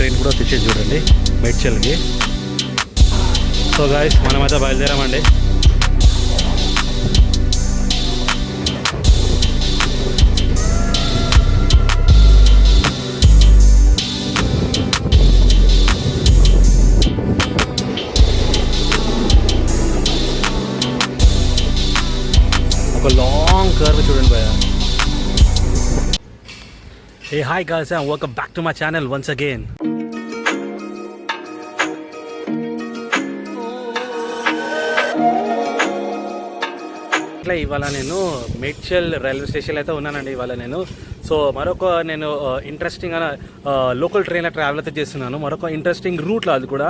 Train కూడా వచ్చేసి చూడండి మేడ్చల్కి. సో గాయస్ మనమైతే బయలుదేరామండి. ఒక లాంగ్ కర్వ్ చూడండి భయ్యా. Hey hi guys and welcome back to my channel once again. ఇట్లా ఇవాళ నేను మేడ్చల్ రైల్వే స్టేషన్లో అయితే ఉన్నానండి ఇవాళ నేను. సో మరొక నేను ఇంట్రెస్టింగ్ లోకల్ ట్రైన్లో ట్రావెల్ అయితే చేస్తున్నాను. మరొక ఇంట్రెస్టింగ్ రూట్లో అది కూడా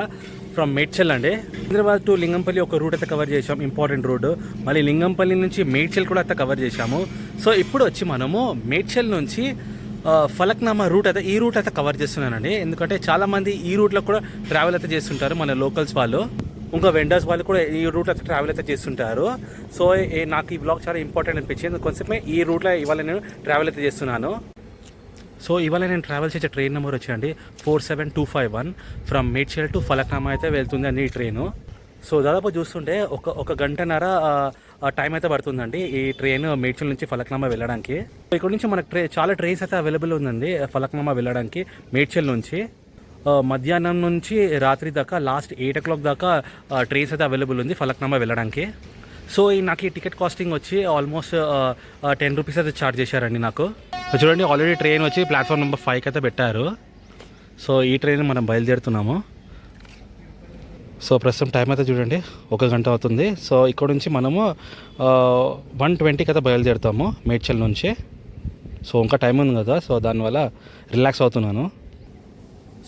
ఫ్రమ్ మేడ్చల్ అండి. హైదరాబాద్ టు లింగంపల్లి ఒక రూట్ అయితే కవర్ చేసాం, ఇంపార్టెంట్ రూట్. మళ్ళీ లింగంపల్లి నుంచి మేడ్చల్ కూడా అయితే కవర్ చేసాము. సో ఇప్పుడు వచ్చి మనము మేడ్చల్ నుంచి ఫలక్నామా రూట్ అయితే ఈ రూట్ అయితే కవర్ చేస్తున్నానండి. ఎందుకంటే చాలామంది ఈ రూట్లో కూడా ట్రావెల్ అయితే చేస్తుంటారు, మన లోకల్స్ వాళ్ళు, ఇంకా వెండర్స్ వాళ్ళు కూడా ఈ రూట్లో అయితే ట్రావెల్ అయితే చేస్తుంటారు. సో నాకు ఈ బ్లాగ్ చాలా ఇంపార్టెంట్ అనిపించింది. కొంచెమే ఈ రూట్లో ఇవాళ నేను ట్రావెల్ అయితే చేస్తున్నాను. సో ఇవాళ నేను ట్రావెల్ చేసే ట్రైన్ నెంబర్ వచ్చండి 47251 ఫ్రమ్ మేడ్చల్ టు ఫలక్నామా అయితే వెళ్తుంది అండి ఈ ట్రైను. సో దాదాపు చూస్తుంటే ఒక గంటన్నర టైం అయితే పడుతుందండి ఈ ట్రైన్ మేడ్చల్ నుంచి ఫలక్నామా వెళ్ళడానికి. ఇక్కడ నుంచి మనకు చాలా ట్రైన్స్ అయితే అవైలబుల్ ఉందండి ఫలక్నామా వెళ్ళడానికి మేడ్చల్ నుంచి. మధ్యాహ్నం నుంచి రాత్రి దాకా లాస్ట్ 8 o'clock దాకా ట్రైన్స్ అయితే అవైలబుల్ ఉంది ఫలక్నామా వెళ్ళడానికి. సో నాకు ఈ టికెట్ కాస్టింగ్ వచ్చి ఆల్మోస్ట్ 10 రూపీస్ అయితే ఛార్జ్ చేశారండి నాకు. చూడండి ఆల్రెడీ ట్రైన్ వచ్చి ప్లాట్ఫామ్ నెంబర్ 5 అయితే పెట్టారు. సో ఈ ట్రైన్ మనం బయలుదేరుతున్నాము. సో ప్రస్తుతం టైం అయితే చూడండి 1 గంట అవుతుంది. సో ఇక్కడ నుంచి మనము 1:20కి అయితే బయలుదేరుతాము మేడ్చల్ నుంచి. సో ఇంకా టైం ఉంది కదా, సో దానివల్ల రిలాక్స్ అవుతున్నాను.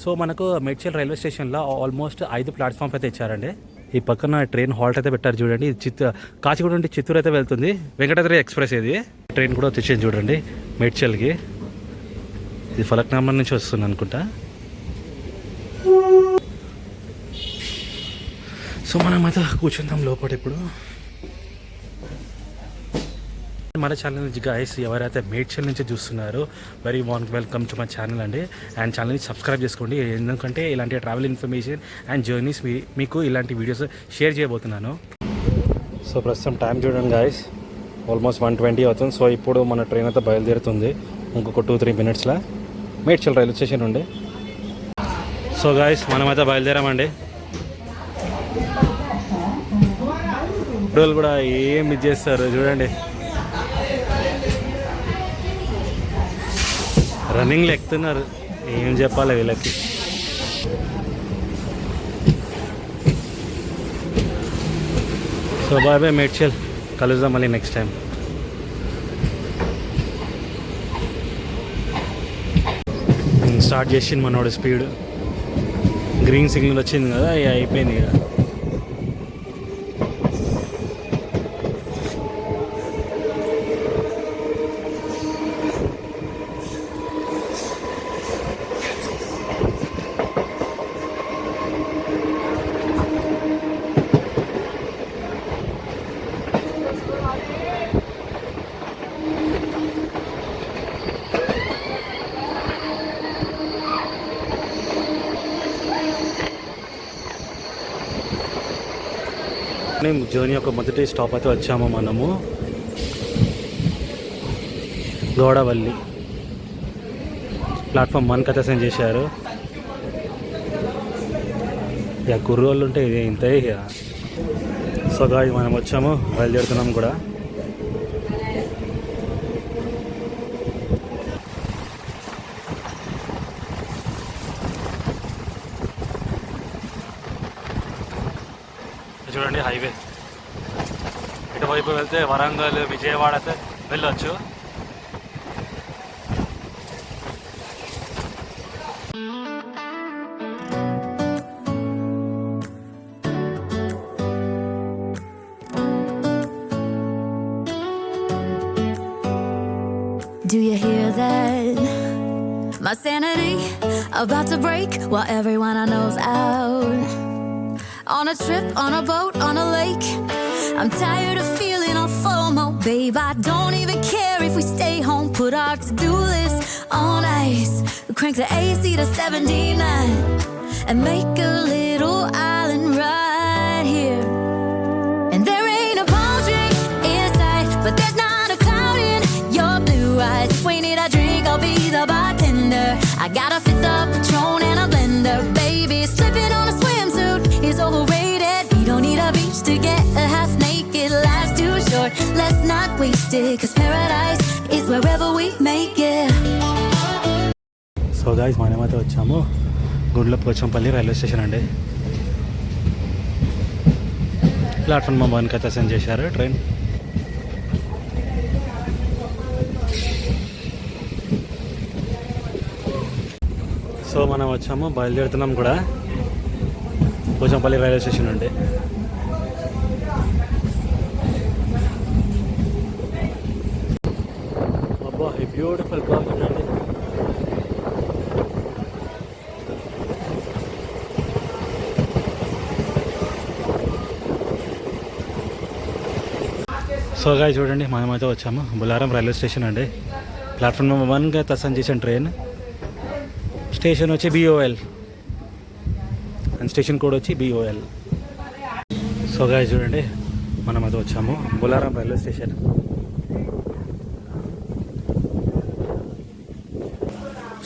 సో మనకు మేడ్చల్ రైల్వే స్టేషన్లో ఆల్మోస్ట్ 5 ప్లాట్ఫామ్స్ అయితే ఇచ్చారండి. ఈ పక్కన ట్రైన్ హాల్ట్ అయితే పెట్టారు చూడండి. కాచిగూడ నుండి చిత్తూరు అయితే వెళ్తుంది వెంకటాద్రి ఎక్స్ప్రెస్. ఇది ట్రైన్ కూడా తెచ్చేది చూడండి మేడ్చల్కి. ఇది ఫలక్నామా నుంచి వస్తుంది అనుకుంటా. సో మనం అయితే కూర్చుందాం లోపల. ఇప్పుడు మన ఛానల్ నుంచి గాయస్ ఎవరైతే మేడ్చల్ నుంచి చూస్తున్నారో very warm welcome to my channel అండి. అండ్ ఛానల్ని సబ్స్క్రైబ్ చేసుకోండి, ఎందుకంటే ఇలాంటి ట్రావెల్ ఇన్ఫర్మేషన్ అండ్ జర్నీస్ మీకు ఇలాంటి వీడియోస్ షేర్ చేయబోతున్నాను. సో ప్రస్తుతం టైం చూడండి గాయస్ ఆల్మోస్ట్ 1:20 అవుతుంది. సో ఇప్పుడు మన ట్రైన్ అయితే బయలుదేరుతుంది ఇంకొక 2-3 మినిట్స్లో మేడ్చల్ రైల్వే స్టేషన్ నుండి. సో గాయస్ మనమైతే బయలుదేరామండి. ఇప్పుడు కూడా ఏం ఇది చేస్తారు చూడండి, రన్నింగ్లో ఎక్కుతున్నారు. ఏం చెప్పాలి వీళ్ళకి. సో బాయ్ బాయ్ మేడ్చల్, కలుద్దాం మళ్ళీ నెక్స్ట్ టైం. స్టార్ట్ చేసింది మనోడు స్పీడ్. గ్రీన్ సిగ్నల్ వచ్చింది కదా, అయిపోయింది ఇక. జర్నీ యొక్క మొదటి స్టాప్ అయితే వచ్చాము మనము గౌడవల్లి. ప్లాట్ఫామ్ 1 అయితే సెండ్ చేశారు. ఇక కుర్రోళ్ళు ఉంటే ఇది ఇంతే ఇక. సో గాయ్స్ మనం వచ్చాము, బయలుదేరుతున్నాం కూడా. చూడండి హైవే, ఇటువైపు వెళ్తే వరంగల్ విజయవాడ అయితే వెళ్ళొచ్చు. Do you hear that? My sanity about to break while everyone I know's out. On a trip, on a boat, on a lake. I'm tired of feeling all FOMO, babe. I don't even care if we stay home. Put our to-do list on ice. Crank the AC to 79 and make a little island right here. And there ain't a palm tree in sight, but there's not a cloud in your blue eyes. If we need a drink, I'll be the bartender. I got a fifth of Patron and a blender, baby. Slipping on a swimsuit is overrated. We don't need a beach to get a half naked. Life's too short, let's not waste it. Cause paradise is wherever we make it. So guys మనమైతే వచ్చాము Gundlapochampally railway station అండి. Platform number 1కి అయితే send చేశారు train. So మనం వచ్చాము, బయలుదేరుతున్నాం కూడా పోచంపల్లి రైల్వే స్టేషన్ అండి. అబ్బా ఈ బ్యూటిఫుల్ క్లౌడ్ చూడండి. సో గాయ్ చూడండి, మనమైతే వచ్చాము బులారం రైల్వే స్టేషన్ అండి. ప్లాట్ఫామ్ నెంబర్ 1కి అయితే అసెండ్ చేసిన ట్రైన్. స్టేషన్ వచ్చి BOL అండ్ స్టేషన్ కోడ్ వచ్చి BOL. సో గాయ్ చూడండి, మనమైతే వచ్చాము బులారం రైల్వే స్టేషన్.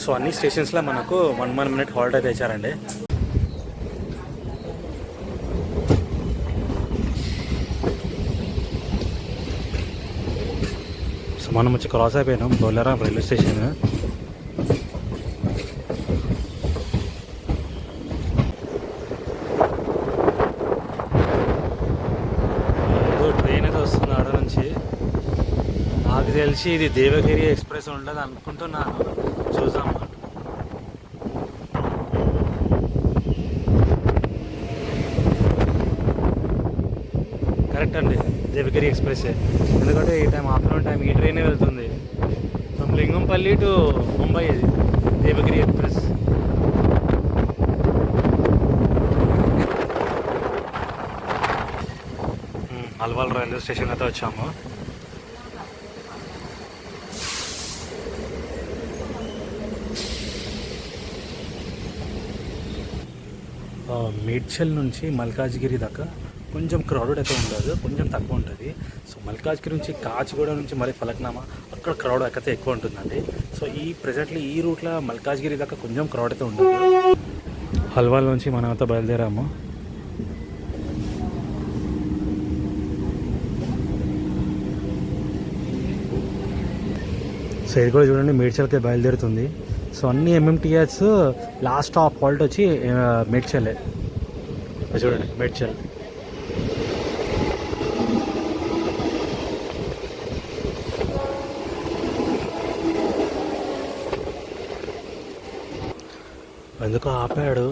సో అన్ని స్టేషన్స్లో మనకు 1 minute హాల్ట్ అయితే ఇచ్చారండి. సో మనం వచ్చి క్రాస్ అయిపోయినాం బొల్లారం రైల్వే స్టేషన్. ఏదో ట్రైన్ అయితే వస్తుంది ఆడ నుంచి. నాకు తెలిసి ఇది దేవగిరి ఎక్స్ప్రెస్ ఉండదు అనుకుంటున్నాను, చూద్దాం. కరెక్ట్ అండి, దేవగిరి ఎక్స్ప్రెస్సే. ఎందుకంటే ఈ టైం ఆఫ్టర్నూన్ టైం ఈ ట్రైనే వెళ్తుంది ఫ్రమ్ లింగంపల్లి టు ముంబై. ఇది Devagiri express. Alwal railway station అయితే వచ్చాము. మేడ్చల్ నుంచి మల్కాజ్గిరి దాకా కొంచెం క్రౌడెడ్ అయితే ఉండదు, కొంచెం తక్కువ ఉంటుంది. సో మల్కాజ్గిరి నుంచి కాచిగూడ నుంచి మరి ఫలక్నామా అక్కడ క్రౌడ్ అయితే ఎక్కువ ఉంటుందండి. సో ప్రెజెంట్లీ ఈ రూట్లో మల్కాజ్గిరి దాకా కొంచెం క్రౌడ్ అయితే ఉండదు. హల్వాల్ నుంచి మనం అయితే బయలుదేరాము. సో ఇది కూడా చూడండి, మేడ్చల్కే బయలుదేరుతుంది. సో అన్ని MMTS లాస్ట్ స్టాప్ హాల్ట్ వచ్చి మేడ్చలే. చూడండి మేడ్చల్. ఎందుకో ఆపాడు.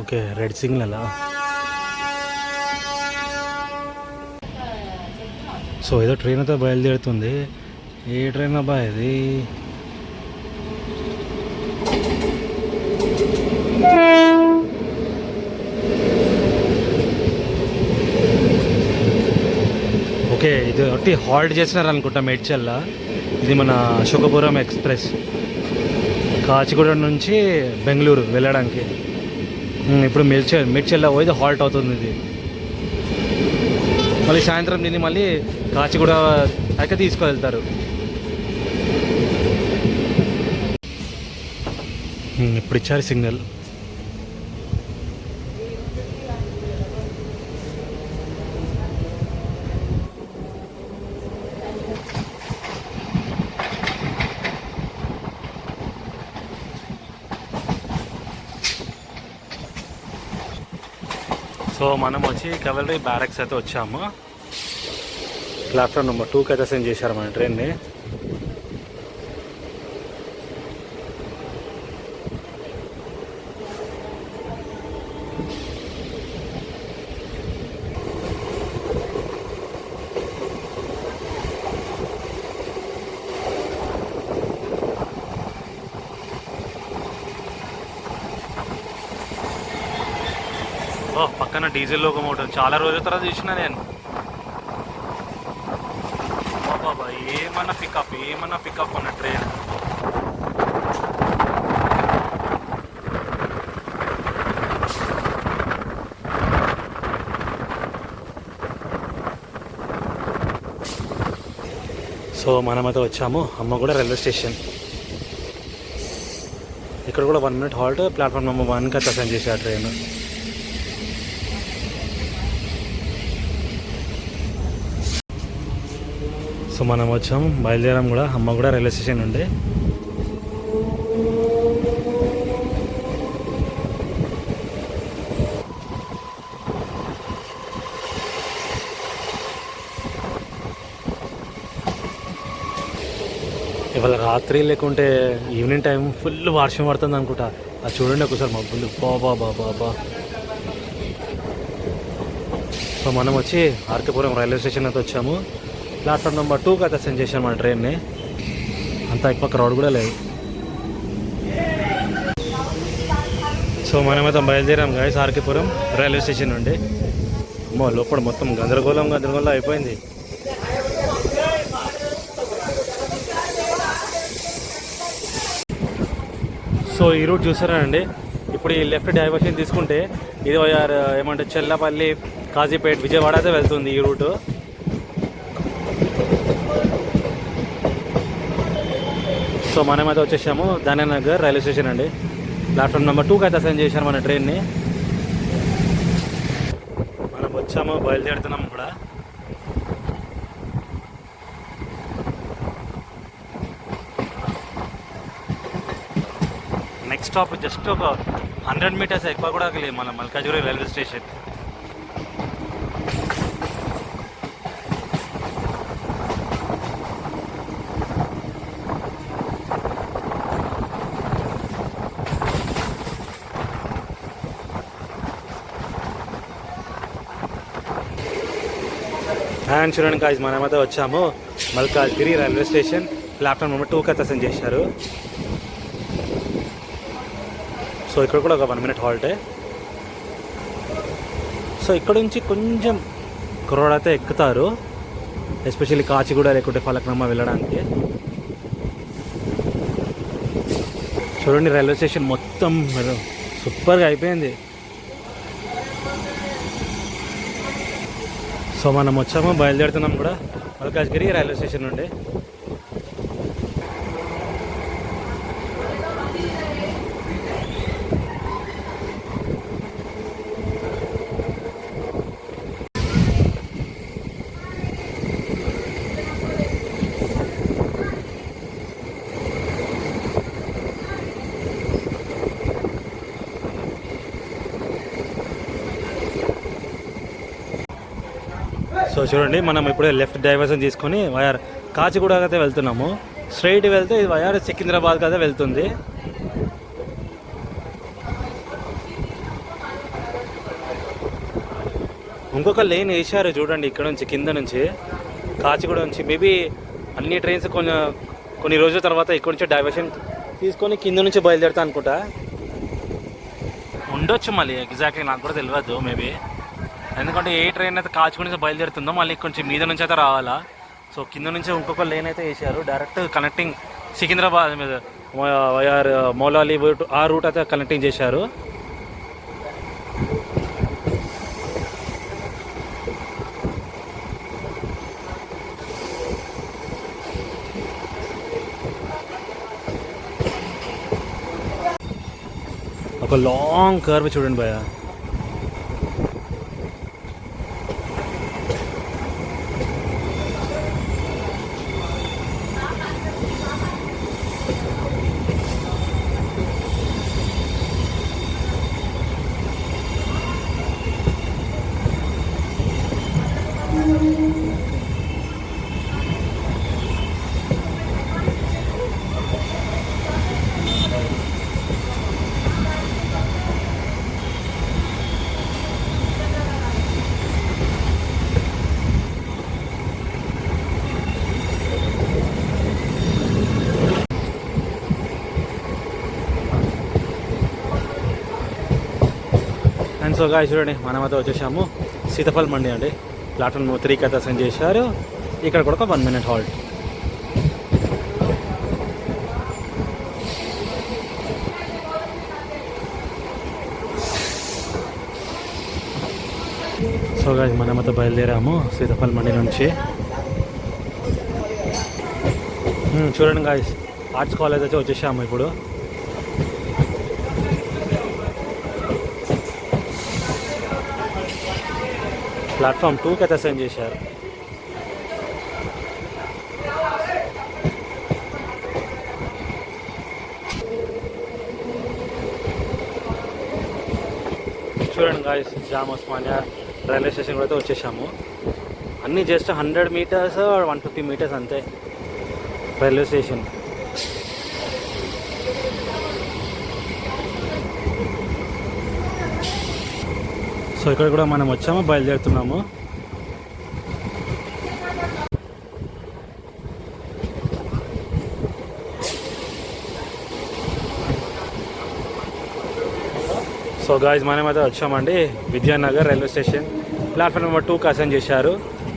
Okay, red signal. సో ఏదో ట్రైన్ అయితే బయలుదేరుతుంది. ఏ ట్రైన్ అబ్బా ఇది? ఓకే, ఇది ఒకటి హాల్ట్ చేసినారు అనుకుంటా మేడ్చల్లా. ఇది మన అశోకపురం ఎక్స్ప్రెస్ కాచిగూడ నుంచి బెంగళూరు వెళ్ళడానికి. ఇప్పుడు మేడ్చల్లో పోయి హాల్ట్ అవుతుంది ఇది. మళ్ళీ సాయంత్రం దీన్ని మళ్ళీ కాచిగూడ అయితే తీసుకువెళ్తారు. ఇప్పుడు ఇచ్చారు సిగ్నల్. సో మనం వచ్చి కవలరీ బ్యారక్స్ అయితే వచ్చాము. ప్లాట్ఫామ్ నెంబర్ 2కి అయితే సెండ్ చేశారు మన ట్రైన్ని. పక్కన డీజిల్ లోకోమోటివ్ చాలా రోజుల తర్వాత చూసిన నేను. ఏమన్నా పికప్ ఉన్న ట్రైన్. సో మనమైతే వచ్చాము అమ్మగూడ రైల్వే స్టేషన్. ఇక్కడ కూడా 1 minute హాల్ట్. ప్లాట్ఫామ్ నెంబర్ 1కి అయితే అసైన్ చేసే ఆ ట్రైన్. సో మనం వచ్చాము, బయలుదేరాం కూడా అమ్మగూడ రైల్వే స్టేషన్ నుండి. ఇవాళ రాత్రి లేకుంటే ఈవినింగ్ టైం ఫుల్ వర్షం పడుతుంది అనుకుంటా. అది చూడండి ఒకసారి మబ్బులు, బాబా. సో మనం వచ్చి ఆర్కేపురం రైల్వే స్టేషన్ అయితే వచ్చాము. ప్లాట్ఫామ్ నెంబర్ 2కి అయితే సెండ్ చేశాను మన ట్రైన్ని. అంతా ఎక్కువ క్రౌడ్ కూడా లేదు. సో మనమైతే బయలుదేరాం గైస్ ఆర్కేపురం రైల్వే స్టేషన్ నుండి. లోపల మొత్తం గందరగోళం అయిపోయింది. సో ఈ రూట్ చూసారా అండి. ఇప్పుడు ఈ లెఫ్ట్ డైవర్షన్ తీసుకుంటే ఇది ఏమంటే చెల్లపల్లి, కాజీపేట్, విజయవాడ అయితే వెళ్తుంది ఈ రూటు. సో మనమైతే వచ్చేసాము దానినగర్ రైల్వే స్టేషన్ అండి. ప్లాట్ఫామ్ నెంబర్ 2కి అయితే అసైన్ చేశారు మన ట్రైన్ని. మనం వచ్చాము, బయలుదేరుతున్నాము కూడా. నెక్స్ట్ స్టాప్ జస్ట్ ఒక 100 meters ఎక్కువ కూడా లేదు మన మల్కాజ్గిరి రైల్వే స్టేషన్. అండ్ చూడండి గాయ్స్, మనమైతే వచ్చాము Malkajgiri railway station. Platform number 2కి అయితే అసైన్ చేశారు. సో ఇక్కడ కూడా ఒక 1 minute హాల్టే. సో ఇక్కడ నుంచి కొంచెం క్రౌడ్ అయితే ఎక్కుతారు, ఎస్పెషల్లీ కాచిగూడ లేకుంటే ఫలక్నమ్మ వెళ్ళడానికి. చూడండి రైల్వే స్టేషన్ మొత్తం సూపర్గా అయిపోయింది. సో మనం వచ్చాము, బయలుదేరుతున్నాం కూడా మల్కాజ్గిరి రైల్వే స్టేషన్ నుండి. సో చూడండి మనం ఇప్పుడే లెఫ్ట్ డైవర్షన్ తీసుకొని వైఆర్ కాచిగూడ అయితే వెళ్తున్నాము. స్ట్రైట్ వెళ్తే ఇది వైఆర్ సికింద్రాబాద్కి అయితే వెళ్తుంది. ఇంకొక లేన్ వేసారు చూడండి ఇక్కడ నుంచి, కింద నుంచి కాచిగూడ నుంచి. మేబీ అన్ని ట్రైన్స్ కొన్ని రోజుల తర్వాత ఇక్కడ నుంచి డైవర్షన్ తీసుకొని కింద నుంచి బయలుదేరుతా అనుకుంటా. ఉండొచ్చు మళ్ళీ, ఎగ్జాక్ట్లీ నాకు కూడా తెలియదు మేబీ. ఎందుకంటే ఏ ట్రైన్ అయితే కాచిగూడ నుంచి బయలుదేరుతుందో మళ్ళీ కొంచెం మీద నుంచి అయితే రావాలా. సో కింద నుంచి ఇంకొక లేన్ అయితే వేసారు, డైరెక్ట్ కనెక్టింగ్ సికింద్రాబాద్ మీద వైఆర్ మౌలాలి ఆ రూట్ అయితే కనెక్టింగ్ చేశారు. ఒక లాంగ్ కర్వ్ చూడండి భయ్యా. అండ్ సో గాయ్స్ చూడండి మనమైతే వచ్చేసాము సీతాఫల్ మండి అండి. ప్లాట్ఫామ్ 3కి అయితే అసైన్ చేశారు. ఇక్కడ కూడా ఒక 1 minute హాల్ట్. సో గాయస్ మనమైతే బయలుదేరాము సీతాఫల్ మండి నుంచి. చూడండి గాయస్, ఆర్ట్స్ కాలేజ్ అయితే వచ్చేసాము ఇప్పుడు. ప్లాట్ఫామ్ 2కి అయితే అసైన్ చేశారు. చూడండి guys, jam Osmania railway station కూడా అయితే వచ్చేసాము. అన్నీ జస్ట్ 100 మీటర్స్ 150 మీటర్స్ అంతే రైల్వే స్టేషన్. సో ఇక్కడ కూడా మనం వచ్చాము, బయలుదేరుతున్నాము. సో గాయస్ మనమైతే వచ్చామండి Vidyanagar railway station. Platform number 2కి అసైన్ చేశారు.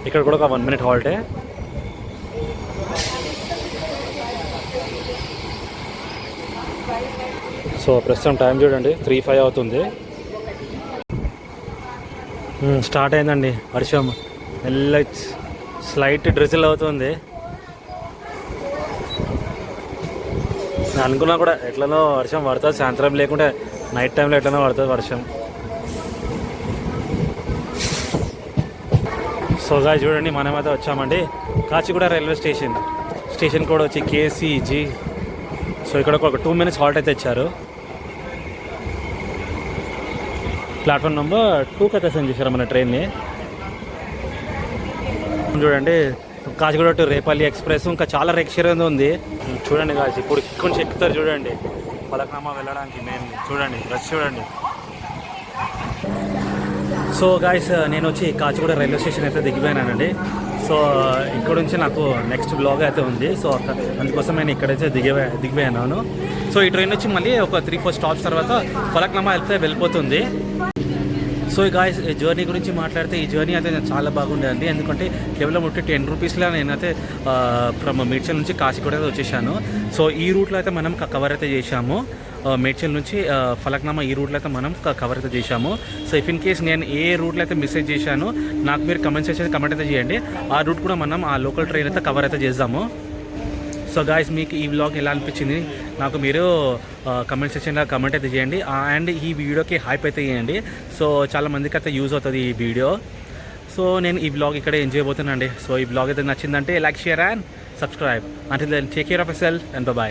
ఇక్కడ కూడా ఒక 1 minute హాల్టే. సో ప్రస్తుతం టైం చూడండి 3:05 అవుతుంది. స్టార్ట్ అయిందండి వర్షం. మెల్ల స్లైట్ డ్రిజిల్ అవుతుంది. నేను అనుకున్నా కూడా ఎట్లనో వర్షం పడుతుంది సాయంత్రం, లేకుంటే నైట్ టైంలో ఎట్లనో పడుతుంది వర్షం. సో గాయస్ చూడండి మనమైతే వచ్చామండి కాచిగూడ రైల్వే స్టేషన్ కూడా వచ్చి KCG. సో ఇక్కడ ఒక 2 minutes హాల్ట్ అయితే ఇచ్చారు. ప్లాట్ఫామ్ నెంబర్ 2కి అయితే అసైన్ చేశారు మన ట్రైన్ని. చూడండి కాచిగూడ టు రేపల్లి ఎక్స్ప్రెస్ ఇంకా చాలా రిక్షా ఉంది. చూడండి కాచి ఇప్పుడు కొంచెం ఎక్కుతారు చూడండి ఫలక్నామా వెళ్ళడానికి. మెయిన్ చూడండి రష్ చూడండి. సో గాయస్ నేను వచ్చి కాచిగూడ రైల్వే స్టేషన్ అయితే దిగిపోయానండి. సో ఇక్కడ నుంచి నాకు నెక్స్ట్ బ్లాగ్ అయితే ఉంది. సో అందుకోసం నేను ఇక్కడైతే దిగిపోయాను. సో ఈ ట్రైన్ వచ్చి మళ్ళీ ఒక 3-4 స్టాప్స్ తర్వాత ఫలక్నామా అయితే వెళ్ళిపోతుంది. సో గాయస్ జర్నీ గురించి మాట్లాడితే ఈ జర్నీ అయితే చాలా బాగుండేది. ఎందుకంటే కేవలం 10 రూపీస్లో నేనైతే ఫ్రమ్ మేడ్చల్ నుంచి కాచిగూడ వచ్చేసాను. సో ఈ రూట్లో అయితే మనం కవర్ అయితే చేశాము. మేడ్చల్ నుంచి ఫలక్నామా ఈ రూట్లో అయితే మనం కవర్ అయితే చేశాము. సో ఇఫ్ ఇన్ కేస్ నేను ఏ రూట్లో అయితే మెసేజ్ చేశాను నాకు మీరు కమెంట్ అయితే చేయండి. ఆ రూట్ కూడా మనం ఆ లోకల్ ట్రైన్ అయితే కవర్ అయితే చేద్దాము. సో గాయస్ మీకు ఈ వ్లాగ్ ఎలా అనిపించింది నాకు మీరు కమెంట్ సెక్షన్లో కమెంట్ అయితే చేయండి. అండ్ ఈ వీడియోకి హైప్ అయితే చేయండి. సో చాలా మందికి అయితే యూజ్ అవుతుంది ఈ వీడియో. సో నేను ఈ వ్లాగ్ ఇక్కడ ఎంజాయ్ చేయబోతున్నానండి. సో ఈ వ్లాగ్ అయితే నచ్చిందంటే like, share and subscribe. Until then take care of yourself and by.